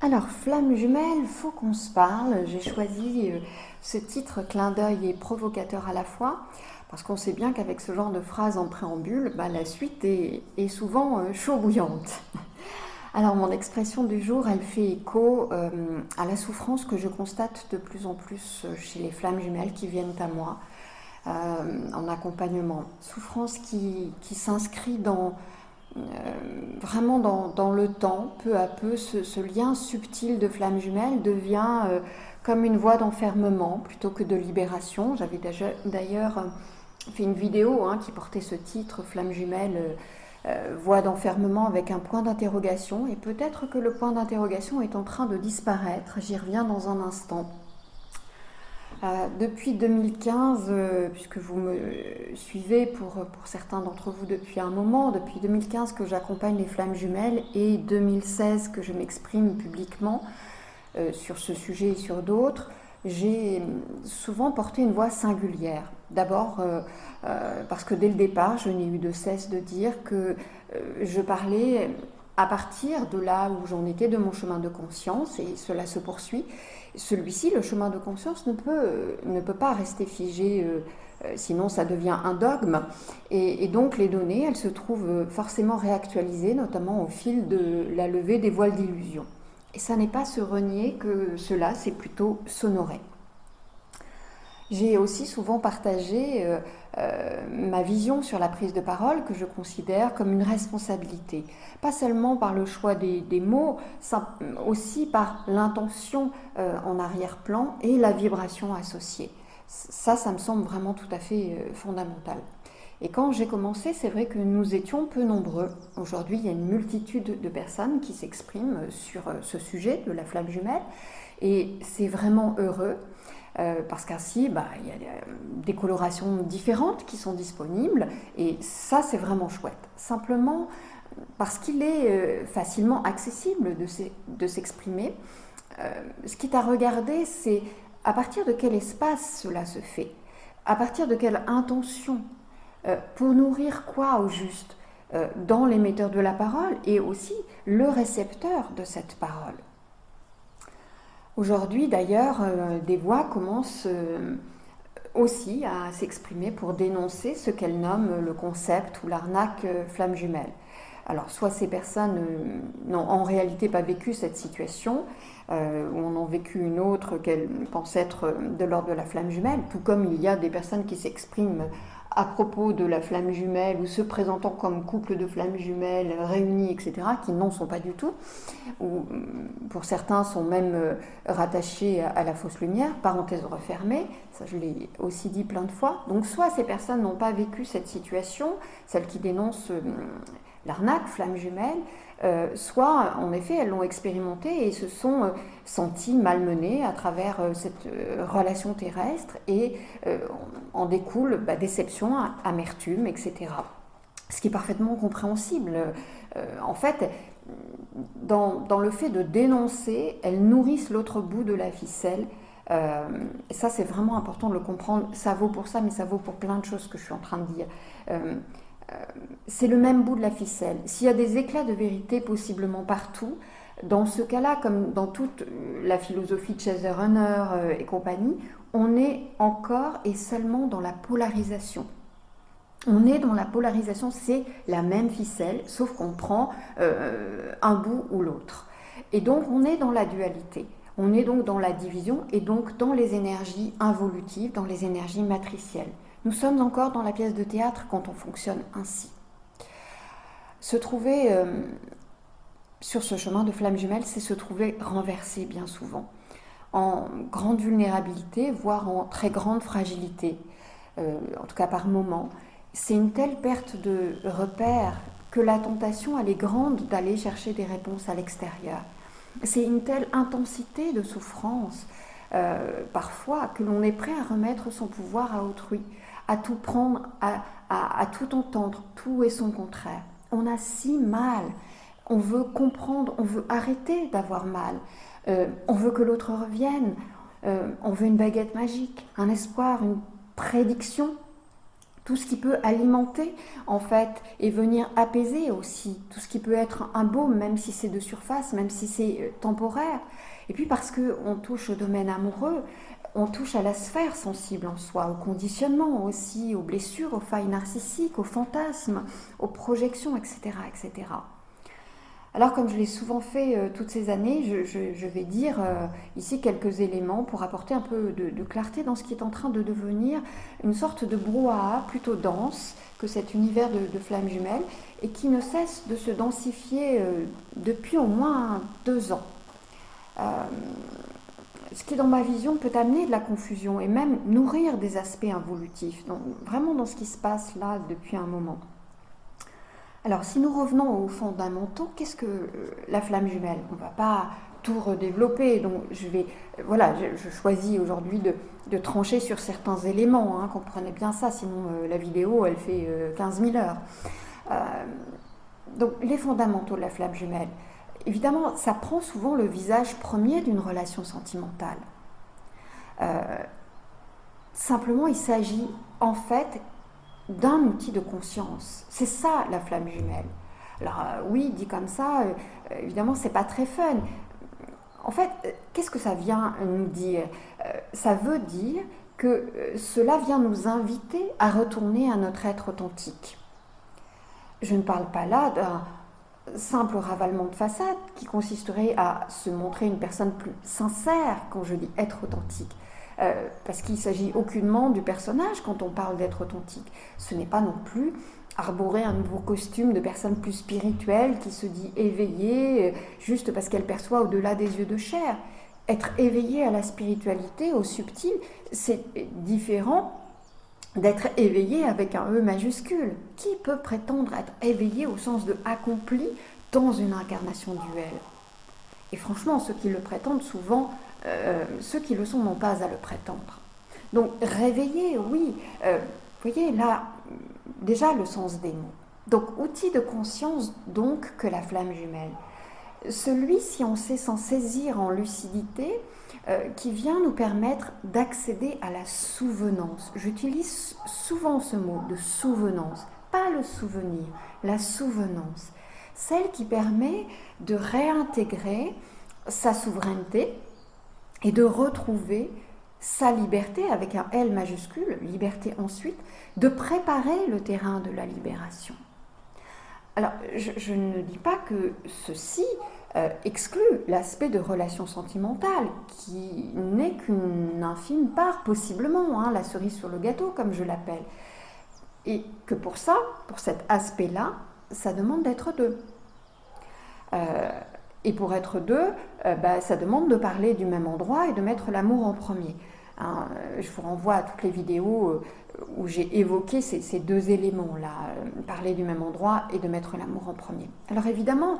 Alors, flamme jumelle, faut qu'on se parle. J'ai choisi ce titre clin d'œil et provocateur à la fois, parce qu'on sait bien qu'avec ce genre de phrase en préambule, la suite est souvent chaud bouillante. Alors, mon expression du jour, elle fait écho à la souffrance que je constate de plus en plus chez les flammes jumelles qui viennent à moi en accompagnement. Souffrance qui s'inscrit vraiment dans le temps, peu à peu, ce lien subtil de flamme jumelle devient comme une voie d'enfermement plutôt que de libération. J'avais d'ailleurs fait une vidéo qui portait ce titre, Flamme jumelle, voie d'enfermement avec un point d'interrogation. Et peut-être que le point d'interrogation est en train de disparaître. J'y reviens dans un instant. Depuis 2015, puisque vous me suivez pour certains d'entre vous depuis un moment, depuis 2015 que j'accompagne les flammes jumelles et 2016 que je m'exprime publiquement sur ce sujet et sur d'autres, j'ai souvent porté une voix singulière. D'abord parce que dès le départ, je n'ai eu de cesse de dire que je parlais à partir de là où j'en étais de mon chemin de conscience, et cela se poursuit. Celui-ci, le chemin de conscience, ne peut pas rester figé, sinon ça devient un dogme. Et donc les données, elles se trouvent forcément réactualisées, notamment au fil de la levée des voiles d'illusion. Et ça n'est pas se renier que cela, c'est plutôt s'honorer. J'ai aussi souvent partagé ma vision sur la prise de parole que je considère comme une responsabilité. Pas seulement par le choix des mots, aussi par l'intention en arrière-plan et la vibration associée. Ça me semble vraiment tout à fait fondamental. Et quand j'ai commencé, c'est vrai que nous étions peu nombreux. Aujourd'hui, il y a une multitude de personnes qui s'expriment sur ce sujet de la flamme jumelle. Et c'est vraiment heureux. Parce qu'ainsi, il y a des colorations différentes qui sont disponibles, et ça, c'est vraiment chouette. Simplement, parce qu'il est facilement accessible de s'exprimer, ce qui est à regarder, c'est à partir de quel espace cela se fait, à partir de quelle intention, pour nourrir quoi au juste dans l'émetteur de la parole et aussi le récepteur de cette parole. Aujourd'hui, d'ailleurs, des voix commencent aussi à s'exprimer pour dénoncer ce qu'elles nomment le concept ou l'arnaque flamme jumelle. Alors, soit ces personnes n'ont en réalité pas vécu cette situation, ou en ont vécu une autre qu'elles pensent être de l'ordre de la flamme jumelle, tout comme il y a des personnes qui s'expriment à propos de la flamme jumelle ou se présentant comme couple de flammes jumelles réunies, etc., qui n'en sont pas du tout, ou pour certains sont même rattachés à la fausse lumière, parenthèse refermée, ça je l'ai aussi dit plein de fois. Donc soit ces personnes n'ont pas vécu cette situation, celles qui dénoncent l'arnaque, flamme jumelle, soit en effet elles l'ont expérimenté et se sont senties malmenées à travers cette relation terrestre, et en découle déception, amertume, etc. Ce qui est parfaitement compréhensible. En fait, dans le fait de dénoncer, elles nourrissent l'autre bout de la ficelle. Ça, c'est vraiment important de le comprendre. Ça vaut pour ça, mais ça vaut pour plein de choses que je suis en train de dire. C'est le même bout de la ficelle. S'il y a des éclats de vérité possiblement partout, dans ce cas-là, comme dans toute la philosophie de Chaser-Runner et compagnie, on est encore et seulement dans la polarisation. On est dans la polarisation, c'est la même ficelle, sauf qu'on prend un bout ou l'autre. Et donc on est dans la dualité, on est donc dans la division et donc dans les énergies involutives, dans les énergies matricielles. Nous sommes encore dans la pièce de théâtre quand on fonctionne ainsi. Se trouver sur ce chemin de flamme jumelle, c'est se trouver renversé bien souvent, en grande vulnérabilité, voire en très grande fragilité, en tout cas par moment. C'est une telle perte de repères que la tentation, elle est grande d'aller chercher des réponses à l'extérieur. C'est une telle intensité de souffrance, parfois, que l'on est prêt à remettre son pouvoir à autrui, à tout prendre, à tout entendre, tout et son contraire. On a si mal, on veut comprendre, on veut arrêter d'avoir mal, on veut que l'autre revienne, on veut une baguette magique, un espoir, une prédiction. tout ce qui peut alimenter en fait et venir apaiser aussi, tout ce qui peut être un baume, même si c'est de surface, même si c'est temporaire. Et puis parce qu'on touche au domaine amoureux, on touche à la sphère sensible en soi, au conditionnement aussi, aux blessures, aux failles narcissiques, aux fantasmes, aux projections, etc. etc. Alors comme je l'ai souvent fait toutes ces années, je vais dire ici quelques éléments pour apporter un peu de clarté dans ce qui est en train de devenir une sorte de brouhaha plutôt dense que cet univers de flammes jumelles et qui ne cesse de se densifier depuis au moins 2 ans. Ce qui dans ma vision peut amener de la confusion et même nourrir des aspects involutifs, donc vraiment dans ce qui se passe là depuis un moment. Alors, si nous revenons aux fondamentaux, qu'est-ce que la flamme jumelle? On ne va pas tout redévelopper, donc je choisis aujourd'hui de trancher sur certains éléments, hein, comprenez bien ça, sinon la vidéo, elle fait 15 000 heures. Donc, les fondamentaux de la flamme jumelle, évidemment, ça prend souvent le visage premier d'une relation sentimentale. Simplement, il s'agit en fait d'un outil de conscience. C'est ça la flamme jumelle. Alors oui, dit comme ça, évidemment, c'est pas très fun. En fait, qu'est-ce que ça vient nous dire? Ça veut dire que cela vient nous inviter à retourner à notre être authentique. Je ne parle pas là d'un simple ravalement de façade qui consisterait à se montrer une personne plus sincère quand je dis être authentique. Parce qu'il ne s'agit aucunement du personnage quand on parle d'être authentique. Ce n'est pas non plus arborer un nouveau costume de personne plus spirituelle qui se dit éveillée juste parce qu'elle perçoit au-delà des yeux de chair. Être éveillé à la spiritualité, au subtil, c'est différent d'être éveillé avec un E majuscule. Qui peut prétendre être éveillé au sens de accompli dans une incarnation duelle? Et franchement, ceux qui le prétendent souvent, ceux qui le sont n'ont pas à le prétendre. Donc réveiller, oui, vous voyez là, déjà le sens des mots. Donc outil de conscience donc que la flamme jumelle. Celui-ci, on sait s'en saisir en lucidité, qui vient nous permettre d'accéder à la souvenance. J'utilise souvent ce mot de souvenance, pas le souvenir, la souvenance. Celle qui permet de réintégrer sa souveraineté et de retrouver sa liberté avec un L majuscule, liberté ensuite, de préparer le terrain de la libération. Alors, je ne dis pas que ceci exclut l'aspect de relation sentimentale, qui n'est qu'une infime part, possiblement, hein, la cerise sur le gâteau, comme je l'appelle. Et que pour ça, pour cet aspect-là, ça demande d'être deux. Et pour être deux, ça demande de parler du même endroit et de mettre l'amour en premier. Hein, je vous renvoie à toutes les vidéos où j'ai évoqué ces deux éléments-là, parler du même endroit et de mettre l'amour en premier. Alors évidemment,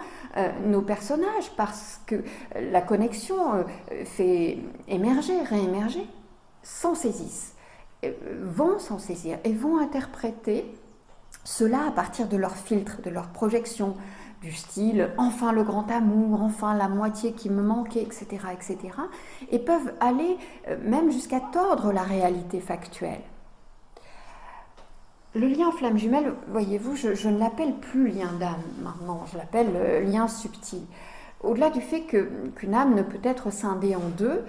nos personnages, parce que la connexion fait émerger, réémerger, s'en saisissent, vont s'en saisir et vont interpréter cela à partir de leur filtre, de leur projection, du style « enfin le grand amour, enfin la moitié qui me manquait, etc. etc. » et peuvent aller même jusqu'à tordre la réalité factuelle. Le lien flamme jumelle, voyez-vous, je ne l'appelle plus lien d'âme maintenant, je l'appelle lien subtil. Au-delà du fait qu'une âme ne peut être scindée en deux,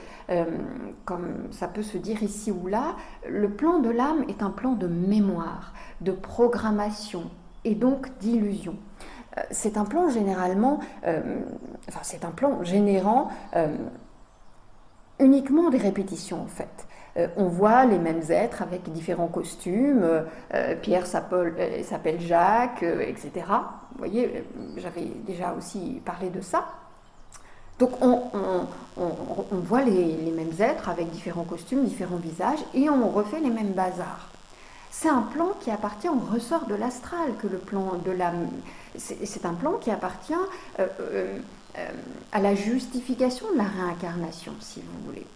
comme ça peut se dire ici ou là, le plan de l'âme est un plan de mémoire, de programmation et donc d'illusion. C'est un plan généralement, c'est un plan générant uniquement des répétitions en fait. On voit les mêmes êtres avec différents costumes, Pierre s'appelle Jacques, etc. Vous voyez, j'avais déjà aussi parlé de ça. Donc on voit les mêmes êtres avec différents costumes, différents visages, et on refait les mêmes bazars. C'est un plan qui appartient au ressort de l'astral, que le plan de l'âme. C'est un plan qui appartient à la justification de la réincarnation, si vous voulez.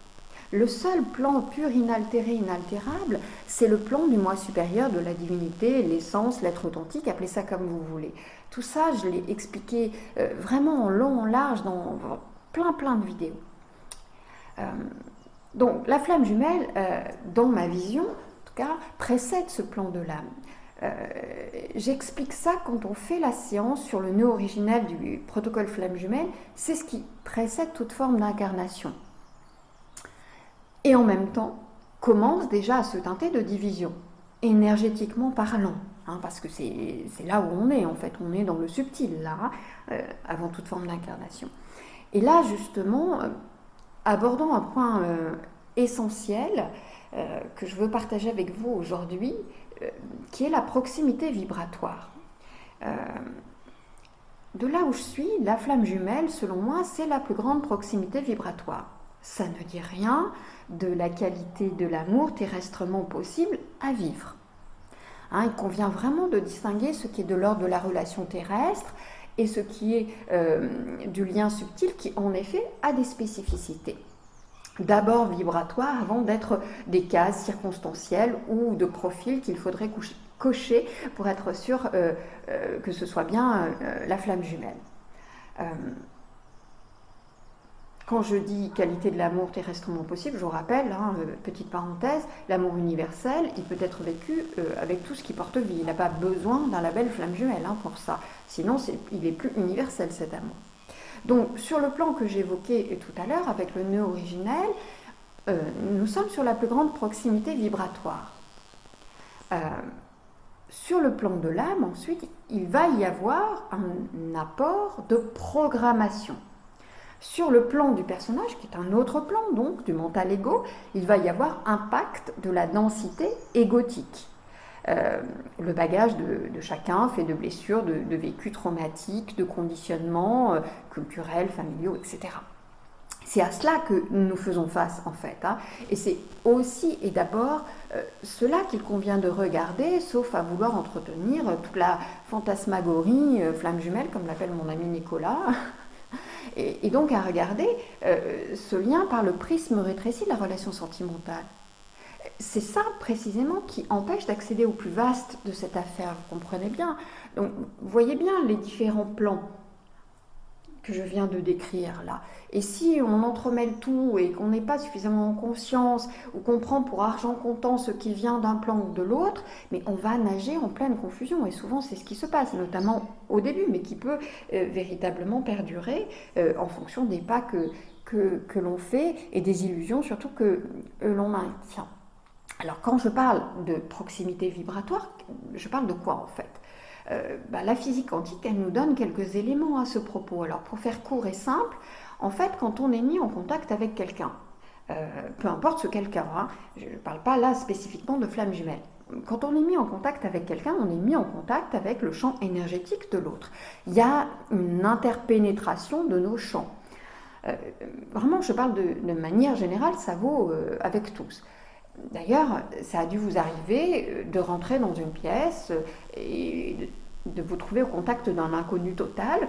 Le seul plan pur, inaltéré, inaltérable, c'est le plan du moi supérieur, de la divinité, l'essence, l'être authentique, appelez ça comme vous voulez. Tout ça, je l'ai expliqué vraiment en long, en large, dans plein de vidéos. Donc, la flamme jumelle, dans ma vision, cas, précède ce plan de l'âme. J'explique ça quand on fait la séance sur le nœud originel du protocole flamme jumelle, c'est ce qui précède toute forme d'incarnation. Et en même temps, commence déjà à se teinter de division, énergétiquement parlant, parce que c'est là où on est, en fait, on est dans le subtil, là, avant toute forme d'incarnation. Et là, justement, abordons un point essentiel que je veux partager avec vous aujourd'hui, qui est la proximité vibratoire. De là où je suis, la flamme jumelle, selon moi, c'est la plus grande proximité vibratoire. Ça ne dit rien de la qualité de l'amour terrestrement possible à vivre. Il convient vraiment de distinguer ce qui est de l'ordre de la relation terrestre et ce qui est du lien subtil qui, en effet, a des spécificités. D'abord vibratoires avant d'être des cases circonstancielles ou de profils qu'il faudrait cocher pour être sûr que ce soit bien la flamme jumelle. Quand je dis qualité de l'amour terrestrement possible, je vous rappelle, petite parenthèse, l'amour universel, il peut être vécu avec tout ce qui porte vie. Il n'a pas besoin d'un label flamme jumelle pour ça. Sinon, il est plus universel cet amour. Donc, sur le plan que j'évoquais tout à l'heure, avec le nœud originel, nous sommes sur la plus grande proximité vibratoire. Sur le plan de l'âme, ensuite, il va y avoir un apport de programmation. Sur le plan du personnage, qui est un autre plan, donc, du mental égo, il va y avoir un pacte de la densité égotique. Le bagage de chacun fait de blessures, de vécus traumatiques, de conditionnements culturels, familiaux, etc. C'est à cela que nous faisons face, en fait. Et c'est aussi et d'abord cela qu'il convient de regarder, sauf à vouloir entretenir toute la fantasmagorie flamme jumelle, comme l'appelle mon ami Nicolas, et donc à regarder ce lien par le prisme rétréci de la relation sentimentale. C'est ça précisément qui empêche d'accéder au plus vaste de cette affaire, vous comprenez bien. Donc vous voyez bien les différents plans que je viens de décrire là. Et si on entremêle tout et qu'on n'est pas suffisamment en conscience ou qu'on prend pour argent comptant ce qui vient d'un plan ou de l'autre, mais on va nager en pleine confusion. Et souvent c'est ce qui se passe, notamment au début, mais qui peut véritablement perdurer en fonction des pas que l'on fait et des illusions surtout que l'on maintient. Alors quand je parle de proximité vibratoire, je parle de quoi en fait ? La physique quantique, elle nous donne quelques éléments à ce propos. Alors pour faire court et simple, en fait quand on est mis en contact avec quelqu'un, peu importe ce quelqu'un, je ne parle pas là spécifiquement de flamme jumelle. Quand on est mis en contact avec quelqu'un, on est mis en contact avec le champ énergétique de l'autre. Il y a une interpénétration de nos champs. Vraiment, je parle de manière générale, ça vaut avec tous. D'ailleurs, ça a dû vous arriver de rentrer dans une pièce et de vous trouver au contact d'un inconnu total,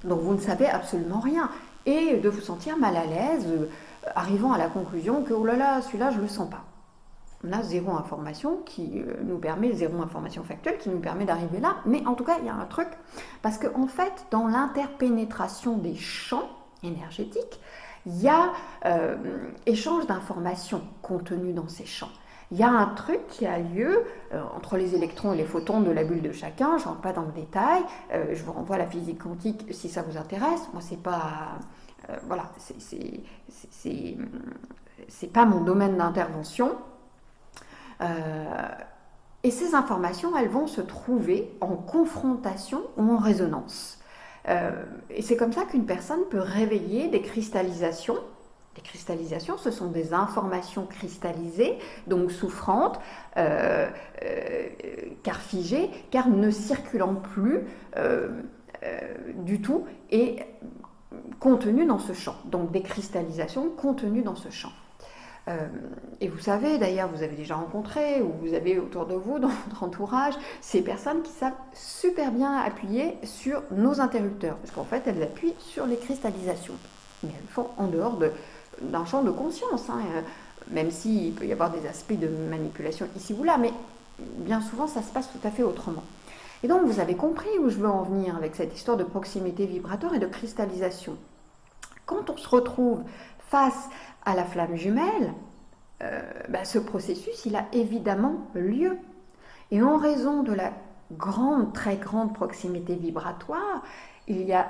dont vous ne savez absolument rien, et de vous sentir mal à l'aise, arrivant à la conclusion que « oh là là, celui-là, je ne le sens pas ». On a zéro information qui nous permet, zéro information factuelle qui nous permet d'arriver là, mais en tout cas, il y a un truc, parce qu'en fait, dans l'interpénétration des champs énergétiques, il y a échange d'informations contenues dans ces champs. Il y a un truc qui a lieu entre les électrons et les photons de la bulle de chacun. Je ne rentre pas dans le détail. Je vous renvoie à la physique quantique si ça vous intéresse. Moi, c'est pas voilà, c'est pas mon domaine d'intervention. Et ces informations, elles vont se trouver en confrontation ou en résonance. Et c'est comme ça qu'une personne peut réveiller des cristallisations. Les cristallisations, ce sont des informations cristallisées, donc souffrantes, car figées, car ne circulant plus du tout et contenues dans ce champ. Donc des cristallisations contenues dans ce champ. Et vous savez, d'ailleurs, vous avez déjà rencontré, ou vous avez autour de vous, dans votre entourage, ces personnes qui savent super bien appuyer sur nos interrupteurs, parce qu'en fait, elles appuient sur les cristallisations. Mais elles font en dehors d'un champ de conscience, même s'il peut y avoir des aspects de manipulation ici ou là, mais bien souvent, ça se passe tout à fait autrement. Et donc, vous avez compris où je veux en venir avec cette histoire de proximité vibratoire et de cristallisation. Quand on se retrouve face à la flamme jumelle, ce processus, il a évidemment lieu. Et en raison de la très grande proximité vibratoire, il y a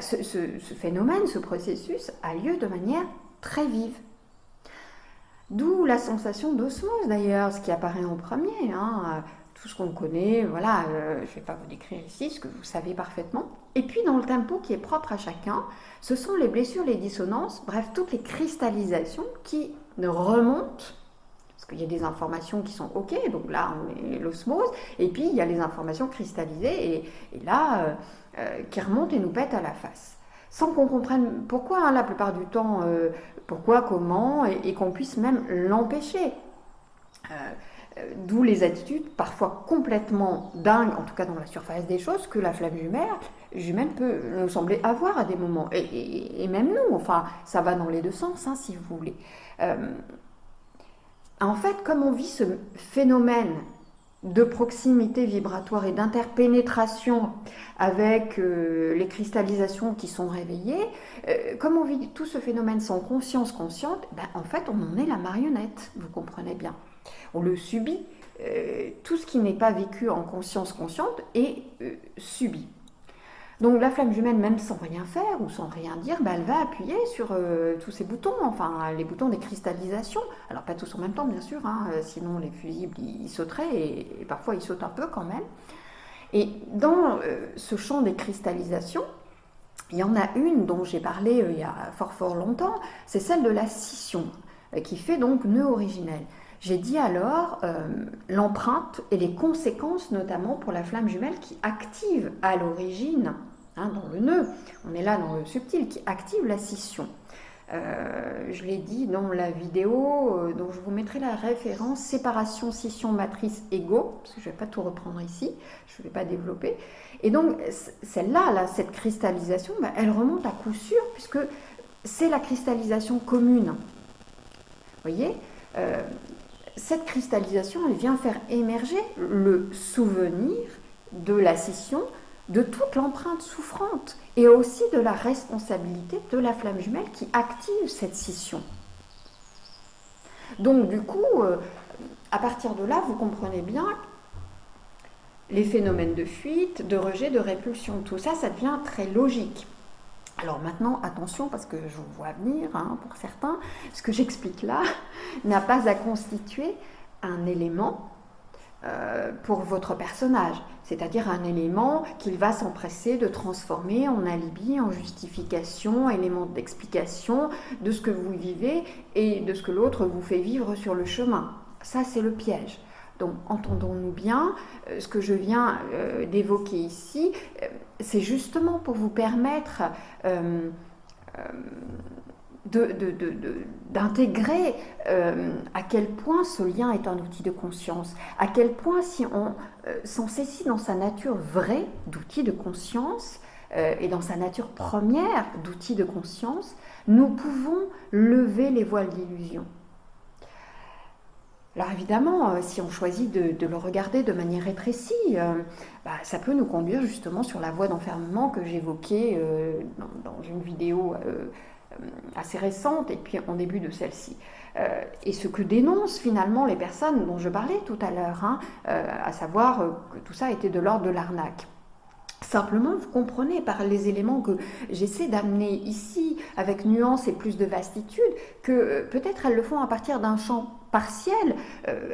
ce phénomène, ce processus a lieu de manière très vive. D'où la sensation d'osmose d'ailleurs, ce qui apparaît en premier, tout ce qu'on connaît, voilà, je ne vais pas vous décrire ici ce que vous savez parfaitement. Et puis dans le tempo qui est propre à chacun, ce sont les blessures, les dissonances, bref, toutes les cristallisations qui ne remontent, parce qu'il y a des informations qui sont OK, donc là on est l'osmose, et puis il y a les informations cristallisées, et là, qui remontent et nous pètent à la face. Sans qu'on comprenne pourquoi, la plupart du temps, pourquoi, comment, et qu'on puisse même l'empêcher. D'où les attitudes parfois complètement dingues, en tout cas dans la surface des choses, que la flamme jumelle peut nous sembler avoir à des moments. Et même nous, enfin, ça va dans les deux sens, si vous voulez. En fait, comme on vit ce phénomène de proximité vibratoire et d'interpénétration avec les cristallisations qui sont réveillées, comme on vit tout ce phénomène sans conscience consciente, en fait, on en est la marionnette, vous comprenez bien. On le subit. Tout ce qui n'est pas vécu en conscience consciente est subi. Donc la flamme jumelle, même sans rien faire ou sans rien dire, elle va appuyer sur tous ces boutons, enfin les boutons des cristallisations. Alors pas tous en même temps bien sûr, sinon les fusibles ils sauteraient, et parfois ils sautent un peu quand même. Et dans ce champ des cristallisations, il y en a une dont j'ai parlé il y a fort longtemps, c'est celle de la scission, qui fait donc nœud originel. J'ai dit alors l'empreinte et les conséquences, notamment pour la flamme jumelle qui active à l'origine, dans le nœud, on est là dans le subtil, qui active la scission. Je l'ai dit dans la vidéo, dont je vous mettrai la référence, séparation, scission, matrice, ego, parce que je ne vais pas tout reprendre ici, je ne vais pas développer. Et donc celle-là, cette cristallisation, elle remonte à coup sûr, puisque c'est la cristallisation commune. Vous voyez, cette cristallisation, elle vient faire émerger le souvenir de la scission, de toute l'empreinte souffrante, et aussi de la responsabilité de la flamme jumelle qui active cette scission. Donc du coup, à partir de là, vous comprenez bien les phénomènes de fuite, de rejet, de répulsion, tout ça, ça devient très logique. Alors maintenant, attention, parce que je vous vois venir, pour certains, ce que j'explique là n'a pas à constituer un élément pour votre personnage, c'est-à-dire un élément qu'il va s'empresser de transformer en alibi, en justification, élément d'explication de ce que vous vivez et de ce que l'autre vous fait vivre sur le chemin. Ça, c'est le piège. Donc, entendons-nous bien, ce que je viens d'évoquer ici, c'est justement pour vous permettre d'intégrer à quel point ce lien est un outil de conscience, à quel point si on s'en saisit dans sa nature vraie d'outil de conscience et dans sa nature première d'outil de conscience, nous pouvons lever les voiles d'illusion. Alors évidemment, si on choisit de le regarder de manière rétrécie, ça peut nous conduire justement sur la voie d'enfermement que j'évoquais dans une vidéo assez récente et puis en début de celle-ci. Et ce que dénoncent finalement les personnes dont je parlais tout à l'heure, à savoir que tout ça était de l'ordre de l'arnaque. Simplement, vous comprenez par les éléments que j'essaie d'amener ici avec nuance et plus de vastitude que peut-être elles le font à partir d'un champ partiel,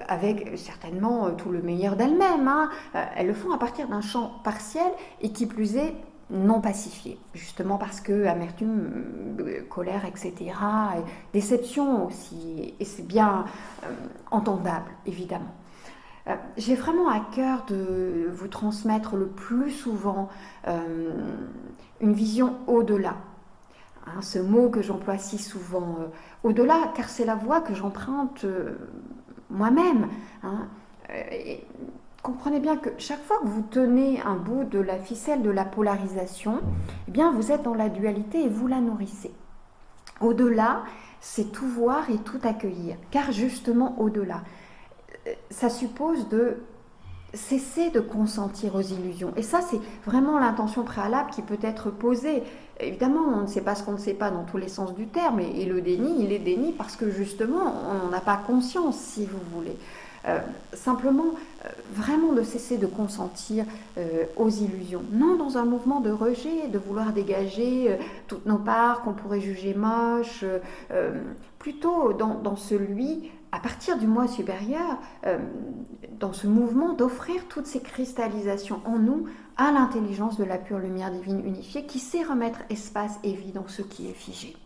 avec certainement tout le meilleur d'elles-mêmes. Elles le font à partir d'un champ partiel et qui plus est non pacifié, justement parce que amertume, colère, etc., et déception aussi, et c'est bien entendable, évidemment. J'ai vraiment à cœur de vous transmettre le plus souvent une vision au-delà. Ce mot que j'emploie si souvent, au-delà, car c'est la voie que j'emprunte moi-même. Et comprenez bien que chaque fois que vous tenez un bout de la ficelle de la polarisation, eh bien vous êtes dans la dualité et vous la nourrissez. Au-delà, c'est tout voir et tout accueillir, car justement au-delà, ça suppose de cesser de consentir aux illusions. Et ça, c'est vraiment l'intention préalable qui peut être posée. Évidemment, on ne sait pas ce qu'on ne sait pas dans tous les sens du terme, et le déni, il est déni parce que justement, on n'en a pas conscience, si vous voulez. Simplement, vraiment de cesser de consentir aux illusions. Non dans un mouvement de rejet, de vouloir dégager toutes nos parts qu'on pourrait juger moches, plutôt dans celui, à partir du moi supérieur, dans ce mouvement d'offrir toutes ces cristallisations en nous à l'intelligence de la pure lumière divine unifiée qui sait remettre espace et vie dans ce qui est figé.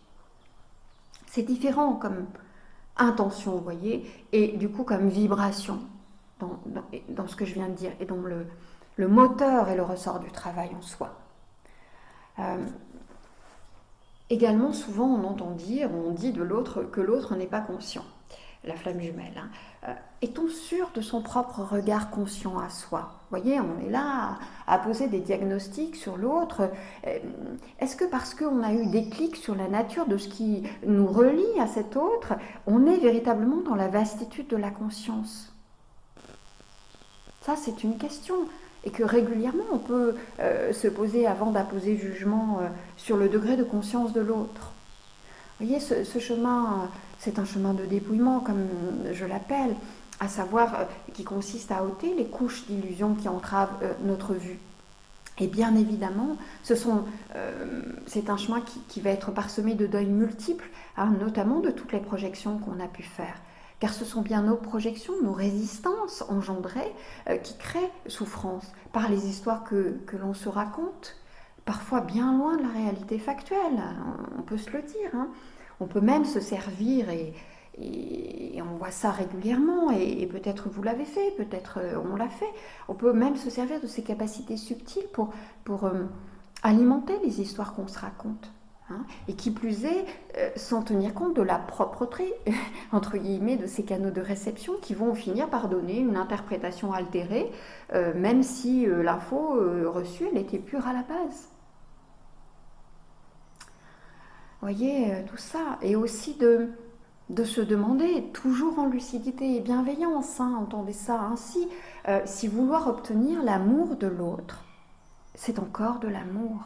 C'est différent comme intention, vous voyez, et du coup comme vibration dans ce que je viens de dire, et donc le moteur et le ressort du travail en soi. Également, souvent on entend dire, on dit de l'autre que l'autre n'est pas conscient, la flamme jumelle. Est-on sûr de son propre regard conscient à soi? Vous voyez, on est là à poser des diagnostics sur l'autre. Est-ce que parce qu'on a eu des clics sur la nature de ce qui nous relie à cet autre, on est véritablement dans la vastitude de la conscience? Ça, c'est une question. Et que régulièrement, on peut se poser avant d'apposer jugement sur le degré de conscience de l'autre. Vous voyez, ce chemin, c'est un chemin de dépouillement, comme je l'appelle, à savoir qui consiste à ôter les couches d'illusions qui entravent notre vue. Et bien évidemment, c'est un chemin qui va être parsemé de deuils multiples, notamment de toutes les projections qu'on a pu faire. Car ce sont bien nos projections, nos résistances engendrées qui créent souffrance par les histoires que l'on se raconte, parfois bien loin de la réalité factuelle, on peut se le dire. On peut même se servir, et on voit ça régulièrement, et peut-être vous l'avez fait, peut-être on l'a fait, on peut même se servir de ces capacités subtiles pour alimenter les histoires qu'on se raconte. Et qui plus est, sans tenir compte de la propreté, entre guillemets, de ces canaux de réception qui vont finir par donner une interprétation altérée, même si l'info reçue, elle était pure à la base. Vous voyez, tout ça. Et aussi de se demander, toujours en lucidité et bienveillance, entendez ça ainsi, si vouloir obtenir l'amour de l'autre, c'est encore de l'amour.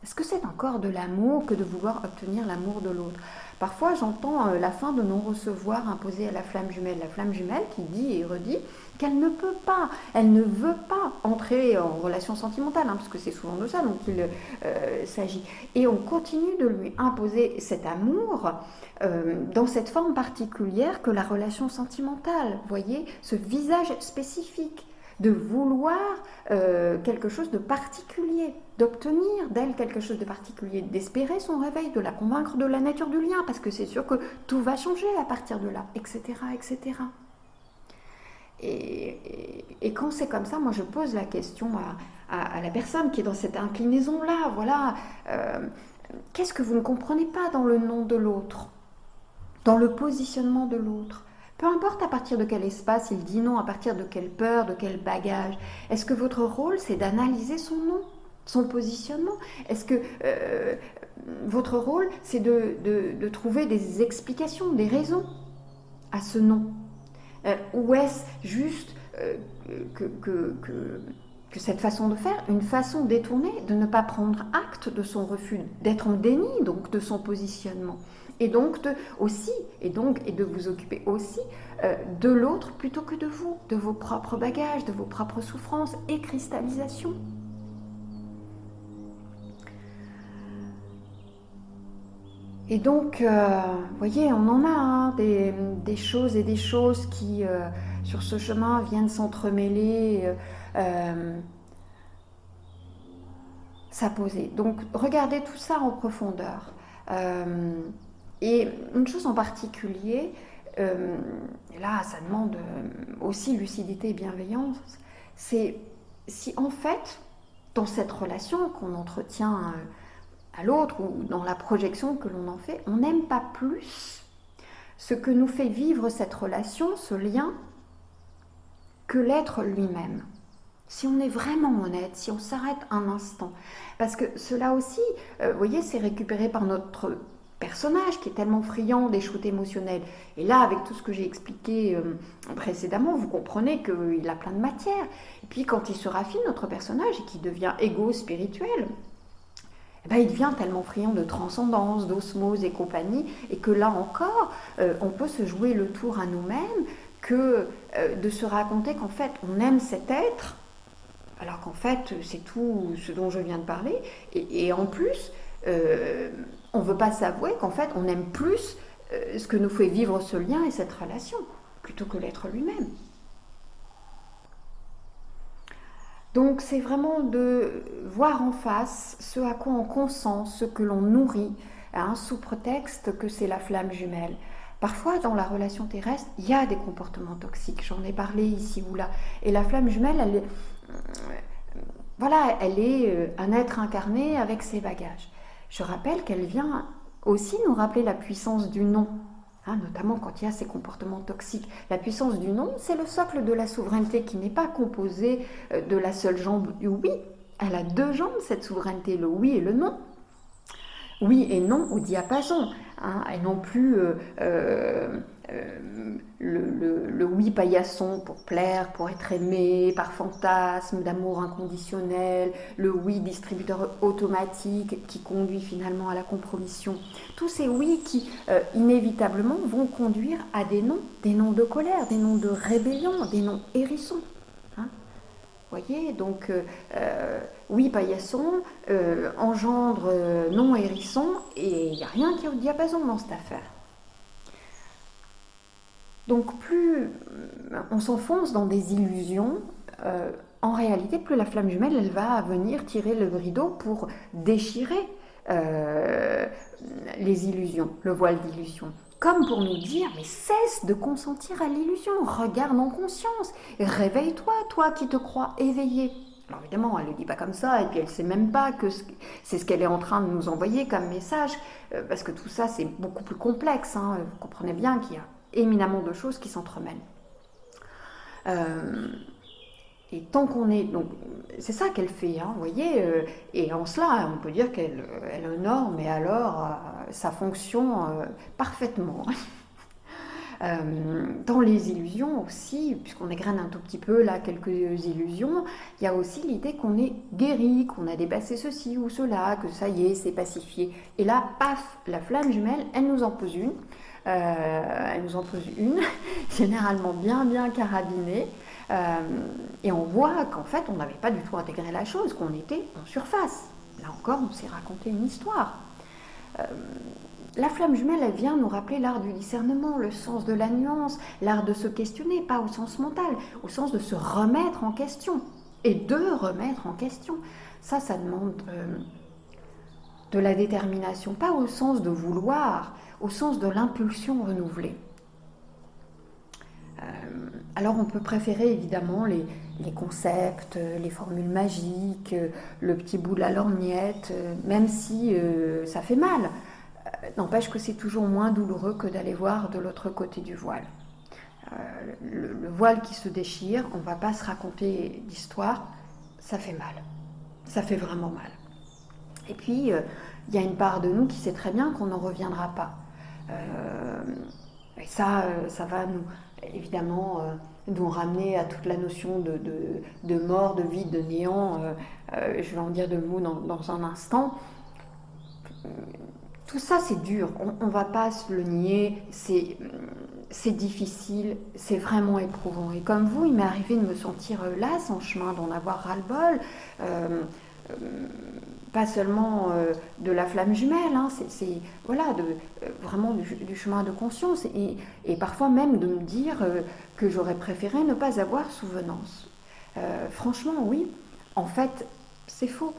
Est-ce que c'est encore de l'amour que de vouloir obtenir l'amour de l'autre? Parfois, j'entends la fin de non-recevoir imposée à la flamme jumelle qui dit et redit qu'elle ne peut pas, elle ne veut pas entrer en relation sentimentale, parce que c'est souvent de ça dont il s'agit. Et on continue de lui imposer cet amour dans cette forme particulière que la relation sentimentale, vous voyez, ce visage spécifique, de vouloir quelque chose de particulier, d'obtenir d'elle quelque chose de particulier, d'espérer son réveil, de la convaincre de la nature du lien, parce que c'est sûr que tout va changer à partir de là, etc., etc. Et quand c'est comme ça, moi je pose la question à la personne qui est dans cette inclinaison-là, voilà, qu'est-ce que vous ne comprenez pas dans le nom de l'autre, dans le positionnement de l'autre? Peu importe à partir de quel espace il dit non, à partir de quelle peur, de quel bagage. Est-ce que votre rôle, c'est d'analyser son nom, son positionnement? Est-ce que votre rôle, c'est de trouver des explications, des raisons à ce non? Ou est-ce juste que cette façon de faire, une façon détournée de ne pas prendre acte de son refus, d'être en déni donc de son positionnement? Et donc de vous occuper aussi de l'autre plutôt que de vous, de vos propres bagages, de vos propres souffrances et cristallisations. Et donc, vous voyez, on en a des choses et des choses qui, sur ce chemin, viennent s'entremêler, s'apposer. Donc, regardez tout ça en profondeur. Et une chose en particulier, et là ça demande aussi lucidité et bienveillance, c'est si en fait, dans cette relation qu'on entretient à l'autre ou dans la projection que l'on en fait, on n'aime pas plus ce que nous fait vivre cette relation, ce lien, que l'être lui-même. Si on est vraiment honnête, si on s'arrête un instant, parce que cela aussi, vous voyez, c'est récupéré par notre personnage qui est tellement friand des shoots émotionnels. Et là, avec tout ce que j'ai expliqué précédemment, vous comprenez qu'il a plein de matière. Et puis quand il se raffine, notre personnage, et qu'il devient égo-spirituel, eh ben, il devient tellement friand de transcendance, d'osmose et compagnie, et que là encore, on peut se jouer le tour à nous-mêmes, que de se raconter qu'en fait, on aime cet être, alors qu'en fait, c'est tout ce dont je viens de parler, et en plus, on ne veut pas s'avouer qu'en fait, on aime plus ce que nous fait vivre ce lien et cette relation, plutôt que l'être lui-même. Donc c'est vraiment de voir en face ce à quoi on consent, ce que l'on nourrit, hein, sous prétexte que c'est la flamme jumelle. Parfois, dans la relation terrestre, il y a des comportements toxiques, j'en ai parlé ici ou là. Et la flamme jumelle, elle est un être incarné avec ses bagages. Je rappelle qu'elle vient aussi nous rappeler la puissance du non. Hein, notamment quand il y a ces comportements toxiques. La puissance du non, c'est le socle de la souveraineté qui n'est pas composé de la seule jambe du oui. Elle a deux jambes, cette souveraineté, le oui et le non. Oui et non au diapason, hein, et non plus le oui paillasson pour plaire, pour être aimé, par fantasme d'amour inconditionnel, le oui distributeur automatique qui conduit finalement à la compromission. Tous ces oui qui inévitablement vont conduire à des noms de colère, des noms de rébellion, des noms hérissons. Hein. Voyez, donc oui paillasson engendre non hérisson, et il n'y a rien qui est au diapason dans cette affaire. Donc plus on s'enfonce dans des illusions, en réalité plus la flamme jumelle elle va venir tirer le rideau pour déchirer les illusions, le voile d'illusion. Comme pour nous dire, mais cesse de consentir à l'illusion, regarde en conscience, réveille-toi, toi qui te crois éveillé. Alors évidemment, elle ne le dit pas comme ça, et puis elle ne sait même pas que c'est ce qu'elle est en train de nous envoyer comme message, parce que tout ça c'est beaucoup plus complexe, hein. Vous comprenez bien qu'il y a éminemment de choses qui s'entremêlent. Et tant qu'on est... Donc, c'est ça qu'elle fait, hein, vous voyez, et en cela, on peut dire qu'elle honore, mais alors, sa fonction parfaitement. Dans les illusions aussi, puisqu'on égrène un tout petit peu là quelques illusions, il y a aussi l'idée qu'on est guéri, qu'on a dépassé ceci ou cela, que ça y est, c'est pacifié. Et là, paf, la flamme jumelle, elle nous en pose une. Généralement bien carabinée, et on voit qu'en fait on n'avait pas du tout intégré la chose, qu'on était en surface. Là encore, on s'est raconté une histoire. La flamme jumelle, elle vient nous rappeler l'art du discernement, le sens de la nuance, l'art de se questionner, pas au sens mental, au sens de se remettre en question, et de remettre en question. Ça demande de la détermination, pas au sens de vouloir, au sens de l'impulsion renouvelée. Alors on peut préférer évidemment les concepts, les formules magiques, le petit bout de la lorgnette, même si ça fait mal. N'empêche que c'est toujours moins douloureux que d'aller voir de l'autre côté du voile. Le voile qui se déchire, on ne va pas se raconter d'histoire, ça fait mal. Ça fait vraiment mal. Et puis, il y a une part de nous qui sait très bien qu'on n'en reviendra pas. Et ça va nous, évidemment, nous ramener à toute la notion de mort, de vide, de néant. Je vais en dire deux mots dans un instant. Tout ça, c'est dur. On ne va pas se le nier. C'est difficile. C'est vraiment éprouvant. Et comme vous, il m'est arrivé de me sentir lasse en chemin, d'en avoir ras-le-bol. Pas seulement de la flamme jumelle, hein, c'est vraiment du chemin de conscience, et parfois même de me dire que j'aurais préféré ne pas avoir souvenance. Franchement, oui, en fait, c'est faux.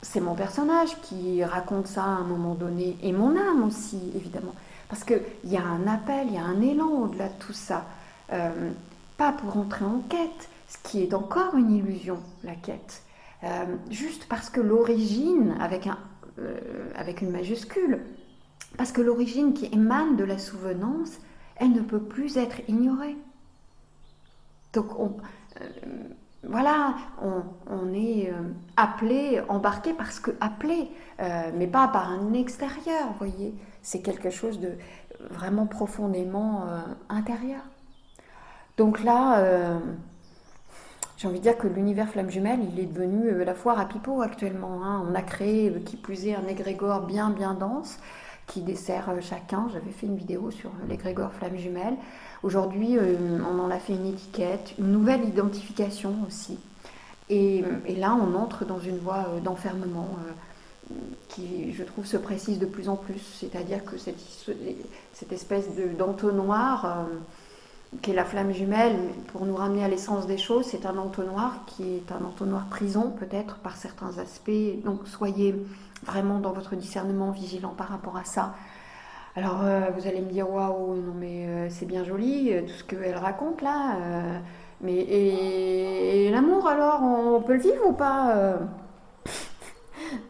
C'est mon personnage qui raconte ça à un moment donné, et mon âme aussi, évidemment. Parce qu'il y a un appel, il y a un élan au-delà de tout ça. Pas pour entrer en quête, ce qui est encore une illusion, la quête. Juste parce que l'origine, avec une majuscule, parce que l'origine qui émane de la souvenance, elle ne peut plus être ignorée. Donc voilà, on est appelé, embarqué parce que appelé, mais pas par un extérieur, vous voyez. C'est quelque chose de vraiment profondément intérieur. Donc là, j'ai envie de dire que l'univers flamme jumelle, il est devenu la foire à pipeau actuellement, hein. On a créé, qui plus est, un égrégore bien bien dense qui dessert chacun. J'avais fait une vidéo sur l'égrégore flamme jumelle. Aujourd'hui, on en a fait une étiquette, une nouvelle identification aussi. Et là, on entre dans une voie d'enfermement qui, je trouve, se précise de plus en plus. C'est-à-dire que cette espèce d'entonnoir qu'est la flamme jumelle, pour nous ramener à l'essence des choses, c'est un entonnoir qui est un entonnoir prison, peut-être, par certains aspects. Donc, soyez vraiment dans votre discernement vigilant par rapport à ça. Alors, vous allez me dire, waouh, non mais c'est bien joli, tout ce qu'elle raconte là, mais et l'amour alors, on peut le vivre ou pas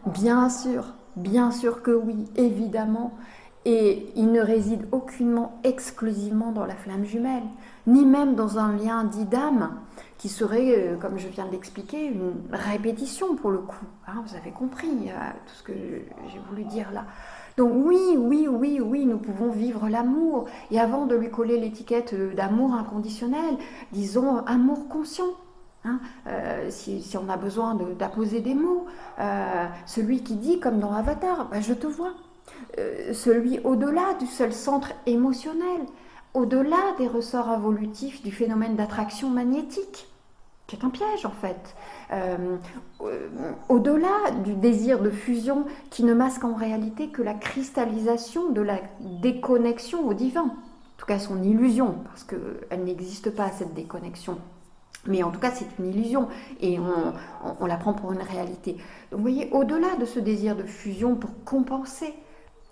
bien sûr que oui, évidemment. Et il ne réside aucunement exclusivement dans la flamme jumelle, ni même dans un lien dit d'âme, qui serait, comme je viens de l'expliquer, une répétition pour le coup. Hein, vous avez compris tout ce que j'ai voulu dire là. Donc oui, nous pouvons vivre l'amour. Et avant de lui coller l'étiquette d'amour inconditionnel, disons amour conscient. Hein, si on a besoin d'apposer des mots, celui qui dit, comme dans Avatar, bah, je te vois. Celui au-delà du seul centre émotionnel, au-delà des ressorts involutifs du phénomène d'attraction magnétique, qui est un piège en fait, au-delà du désir de fusion qui ne masque en réalité que la cristallisation de la déconnexion au divin, en tout cas son illusion, parce qu'elle n'existe pas cette déconnexion. Mais en tout cas, c'est une illusion et on la prend pour une réalité. Donc vous voyez, au-delà de ce désir de fusion pour compenser,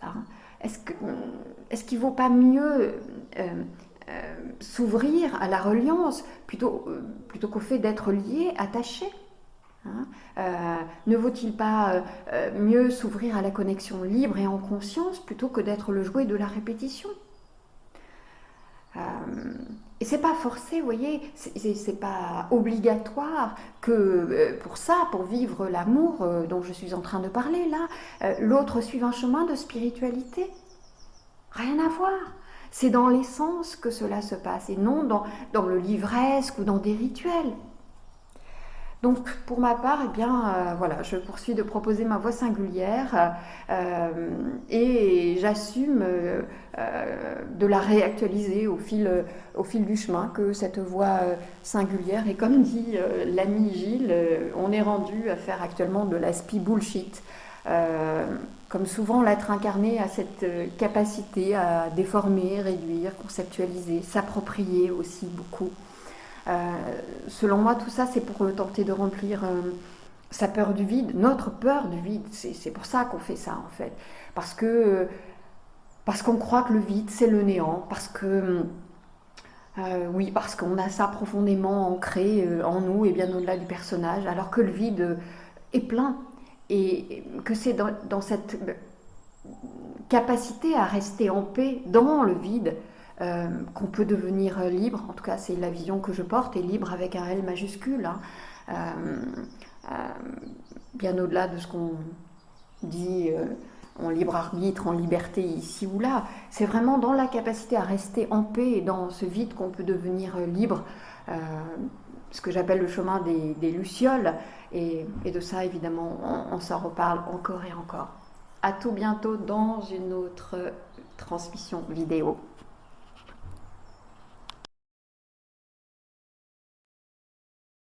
hein, est-ce qu'il ne vaut pas mieux s'ouvrir à la reliance plutôt qu'au fait d'être lié, attaché, hein, ne vaut-il pas mieux s'ouvrir à la connexion libre et en conscience plutôt que d'être le jouet de la répétition? Et c'est pas forcé, vous voyez, c'est pas obligatoire que pour ça, pour vivre l'amour dont je suis en train de parler là, l'autre suive un chemin de spiritualité. Rien à voir. C'est dans l'essence que cela se passe et non dans le livresque ou dans des rituels. Donc pour ma part, eh bien, voilà, je poursuis de proposer ma voix singulière et j'assume de la réactualiser au fil du chemin que cette voix singulière. Et comme dit l'ami Gilles, on est rendu à faire actuellement de la spi bullshit. Comme souvent, l'être incarné a cette capacité à déformer, réduire, conceptualiser, s'approprier aussi beaucoup. Selon moi, tout ça, c'est pour tenter de remplir sa peur du vide, notre peur du vide. C'est pour ça qu'on fait ça, en fait. Parce qu'on croit que le vide, c'est le néant. Parce qu'on a ça profondément ancré en nous et bien au-delà du personnage, alors que le vide est plein. Et que c'est dans cette capacité à rester en paix dans le vide qu'on peut devenir libre. En tout cas, c'est la vision que je porte, et libre avec un L majuscule, hein. Bien au-delà de ce qu'on dit en libre arbitre, en liberté ici ou là. C'est vraiment dans la capacité à rester en paix et dans ce vide qu'on peut devenir libre, ce que j'appelle le chemin des lucioles. Et de ça, évidemment, on s'en reparle encore et encore. À tout bientôt dans une autre transmission vidéo.